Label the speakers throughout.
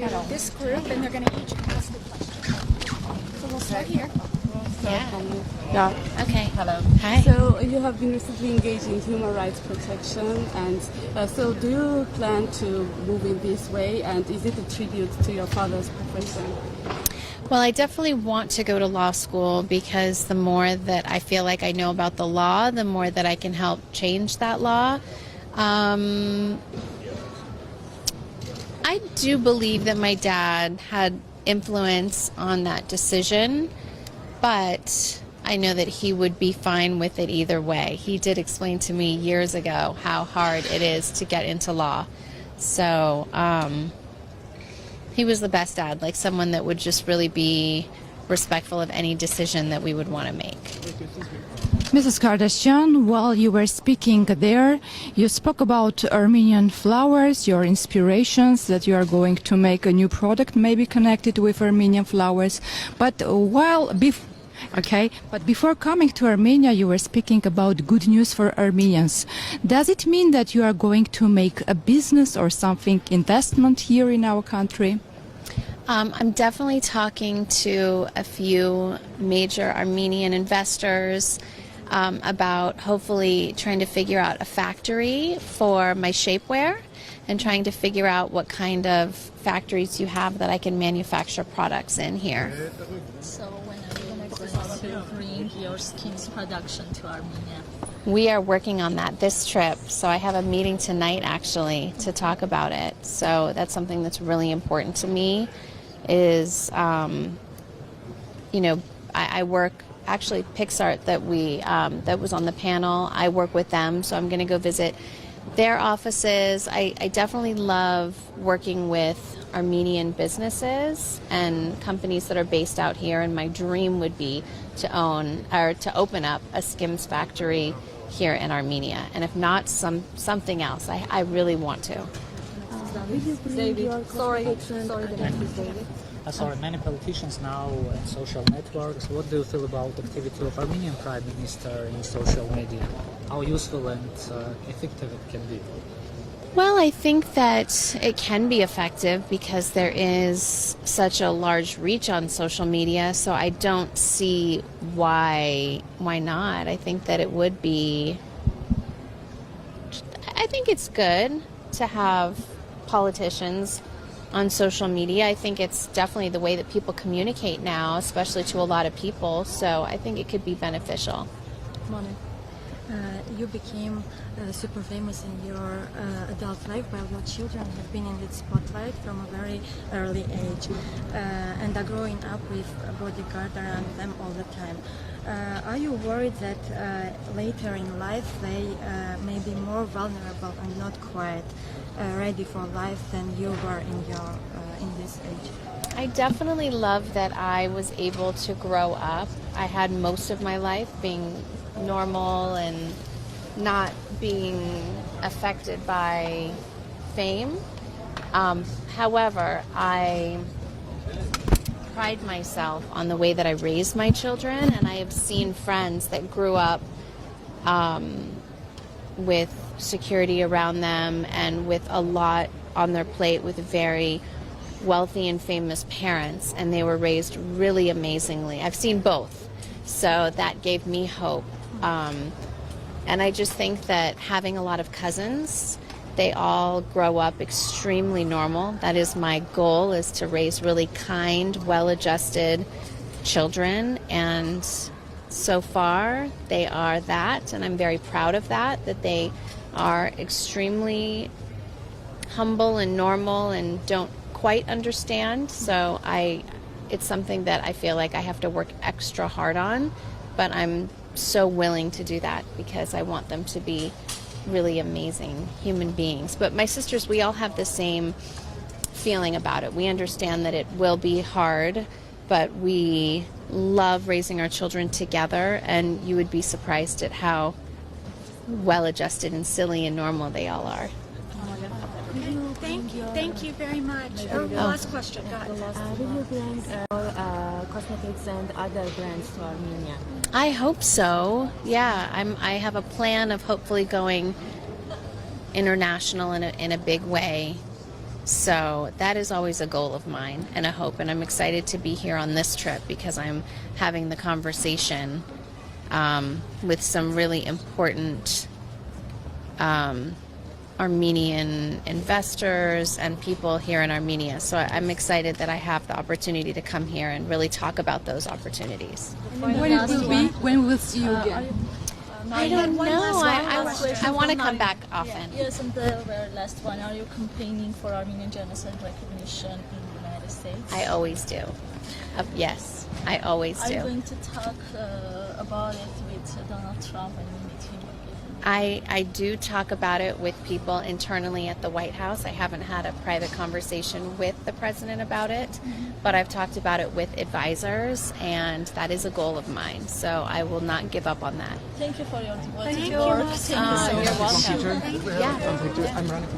Speaker 1: this group, and they're going to each ask a question. So we'll start here.
Speaker 2: Yeah.
Speaker 3: Okay.
Speaker 2: Hello.
Speaker 3: Hi.
Speaker 2: So you have been recently engaged in human rights protection, and so do you plan to move in this way? And is it a tribute to your father's profession?
Speaker 3: Well, I definitely want to go to law school because the more that I feel like I know about the law, the more that I can help change that law. I do believe that my dad had influence on that decision, but I know that he would be fine with it either way. He did explain to me years ago how hard it is to get into law. So he was the best dad, like someone that would just really be respectful of any decision that we would want to make.
Speaker 4: Mrs. Kardashyan, while you were speaking there, you spoke about Armenian flowers, your inspirations, that you are going to make a new product maybe connected with Armenian flowers. But before coming to Armenia, you were speaking about good news for Armenians. Does it mean that you are going to make a business or something, investment here in our country?
Speaker 3: I'm definitely talking to a few major Armenian investors about hopefully trying to figure out a factory for my shapewear and trying to figure out what kind of factories you have that I can manufacture products in here.
Speaker 5: So when are you going to bring your skin's production to Armenia?
Speaker 3: We are working on that this trip, so I have a meeting tonight actually to talk about it. So that's something that's really important to me is, I work, actually PixArt that was on the panel, I work with them, so I'm going to go visit their offices. I definitely love working with Armenian businesses and companies that are based out here, and my dream would be to open up a Skims factory here in Armenia, and if not, something else. I really want to.
Speaker 6: David, sorry, many politicians now in social networks. What do you feel about the activity of Armenian Prime Minister in social media? How useful and effective it can be?
Speaker 3: Well, I think that it can be effective because there is such a large reach on social media, so I don't see why not. I think that it would be, I think it's good to have politicians on social media. I think it's definitely the way that people communicate now, especially to a lot of people, so I think it could be beneficial.
Speaker 7: You became super famous in your adult life while your children have been in the spotlight from a very early age and are growing up with a bodyguard around them all the time. Are you worried that later in life they may be more vulnerable and not quite ready for life than you were in this age?
Speaker 3: I definitely love that I was able to grow up. I had most of my life being normal and not being affected by fame. However, I pride myself on the way that I raised my children, and I have seen friends that grew up with security around them and with a lot on their plate with very wealthy and famous parents, and they were raised really amazingly. I've seen both, so that gave me hope. And I just think that having a lot of cousins, they all grow up extremely normal. That is my goal, is to raise really kind, well-adjusted children, and so far they are that, and I'm very proud of that they are extremely humble and normal and don't quite understand. So it's something that I feel like I have to work extra hard on, but I'm so willing to do that because I want them to be really amazing human beings. But my sisters, we all have the same feeling about it. We understand that it will be hard, but we love raising our children together, and you would be surprised at how well-adjusted and silly and normal they all are.
Speaker 1: Thank you very much. Last question. Go ahead.
Speaker 8: Will you bring cosmetics and other brands to Armenia?
Speaker 3: I hope so. Yeah, I have a plan of hopefully going international in a big way So that is always a goal of mine and a hope, and I'm excited to be here on this trip because I'm having the conversation with some really important Armenian investors and people here in Armenia. So I'm excited that I have the opportunity to come here and really talk about those opportunities.
Speaker 4: When it will be? When we will see you again?
Speaker 3: I don't know. I want to come back
Speaker 5: Yeah.
Speaker 3: often.
Speaker 5: Yes, and the very last one. Are you campaigning for Armenian genocide recognition in the United States?
Speaker 3: I always do. Yes, I always
Speaker 5: Are you
Speaker 3: do.
Speaker 5: going to talk about it with Donald Trump and meet him again?
Speaker 3: I do talk about it with people internally at the White House. I haven't had a private conversation with the president about it, but I've talked about it with advisors, and that is a goal of mine. So I will not give up on that.
Speaker 5: Thank you for your devoted
Speaker 3: Thank
Speaker 5: work.
Speaker 3: you.
Speaker 5: Thank you so
Speaker 3: You're
Speaker 5: much.
Speaker 3: welcome. Yeah.
Speaker 6: I'm running.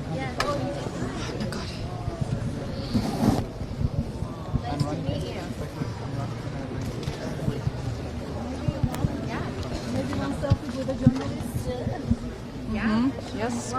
Speaker 4: Yes.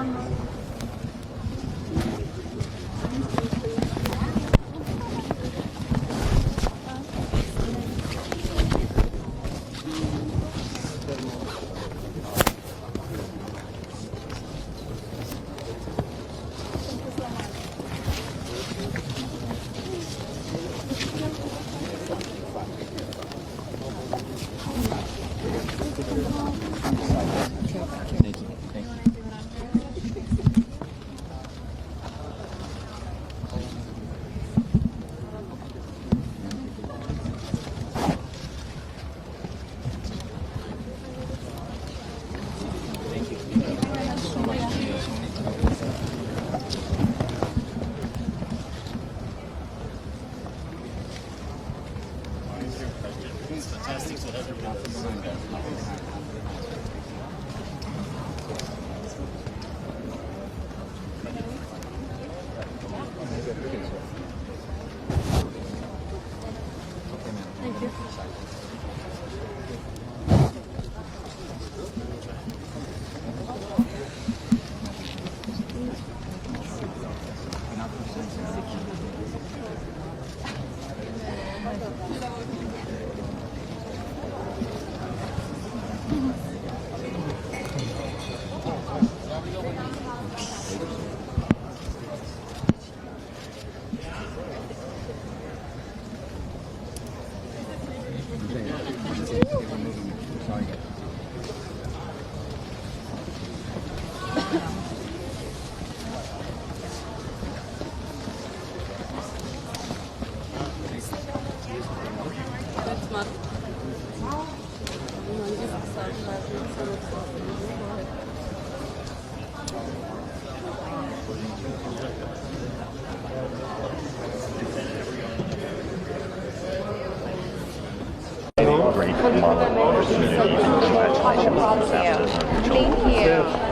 Speaker 3: Thank you.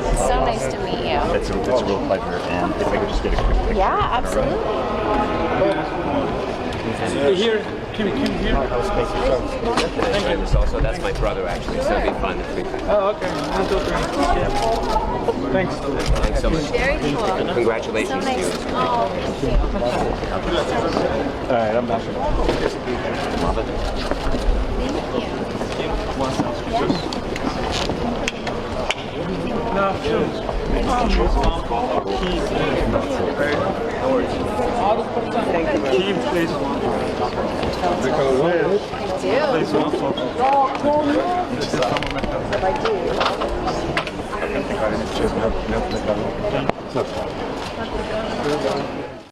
Speaker 3: It's so nice to meet you.
Speaker 9: It's a real pleasure, and if I could just get a quick picture.
Speaker 3: Yeah, absolutely.
Speaker 10: Here, Kim here.
Speaker 11: This also, that's my brother actually, so it'll be fun if we.
Speaker 10: Oh, okay. Thanks.
Speaker 11: Thanks so much.
Speaker 3: Very cool.
Speaker 11: Congratulations
Speaker 3: So
Speaker 11: to you.
Speaker 3: nice. Oh, thank you.
Speaker 9: All right, I'm back.
Speaker 11: Love it.
Speaker 10: No, sure. Team, please.
Speaker 3: I do.
Speaker 9: No.